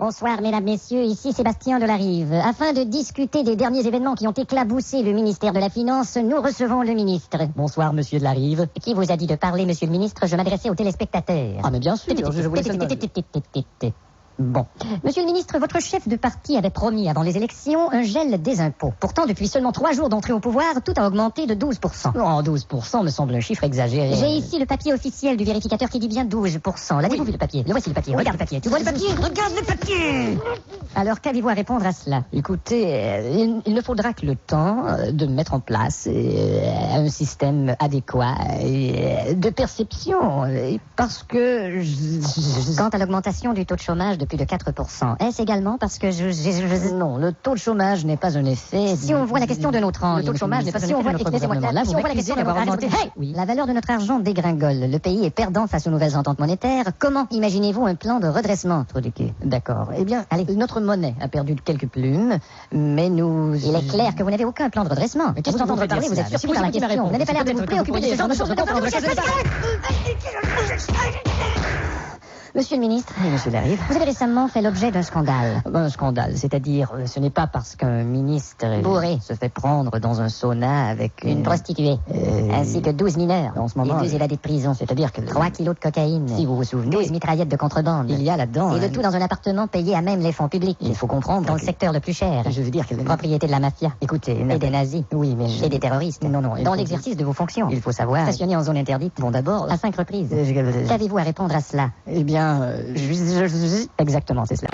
Bonsoir, mesdames, messieurs, ici Sébastien Delarive. Afin de discuter des derniers événements qui ont éclaboussé le ministère de la Finance, nous recevons le ministre. Bonsoir, monsieur Delarive. Qui vous a dit de parler, monsieur le ministre? Je m'adressais aux téléspectateurs. Ah, mais bien sûr, je voulais seulement... Bon. Monsieur le ministre, votre chef de parti avait promis avant les élections un gel des impôts. Pourtant, depuis seulement 3 jours d'entrée au pouvoir, tout a augmenté de 12%. Non, 12% me semble un chiffre exagéré. J'ai ici le papier officiel du vérificateur qui dit bien 12%. L'avez-vous vu le papier? Le voici le papier. Regarde le papier. Tu vois le papier? Regarde le papier! Alors, qu'avez-vous à répondre à cela? Écoutez, il ne faudra que le temps de mettre en place un système adéquat de perception. Parce que... Quant à l'augmentation du taux de chômage de plus de 4%, est-ce également parce que Non, le taux de chômage n'est pas un effet... Si on voit la question de notre angle... Le taux de chômage n'est pas un effet de notre gouvernement. Là, vous m'accusez d'avoir augmenté... Oui. La valeur de notre argent dégringole. Le pays est perdant face aux nouvelles ententes monétaires. Comment imaginez-vous un plan de redressement, trou du cul? D'accord. Eh bien, notre monnaie a perdu quelques plumes, mais nous... Il est clair que vous n'avez aucun plan de redressement. Qu'est-ce que vous entendez parler? Vous êtes surpris par la question. Vous n'avez pas l'air de vous préoccuper de ce genre de choses. Monsieur le ministre, Oui, monsieur Delarive. vous avez récemment fait l'objet d'un scandale. Un scandale, c'est-à-dire, ce n'est pas parce qu'un ministre Bourré se fait prendre dans un sauna avec Une prostituée, ainsi que 12 mineurs, en ce moment, et 2 évadés de prison. c'est-à-dire que... 3 kilos de cocaïne, Si vous vous souvenez, 12 mitraillettes de contrebande, il y a là-dedans... et le tout dans un appartement payé à même les fonds publics. Il faut comprendre... Dans le secteur le plus cher. Je veux dire que... Propriété de la mafia. Écoutez... Et des nazis. Oui, mais... Et des terroristes. Non, non. Dans l'exercice de vos fonctions. Il faut savoir... Stationné en zone interdite. Bon, d'abord... À 5 reprises. je- Qu'avez-vous à répondre à cela? Eh bien... Exactement, c'est cela.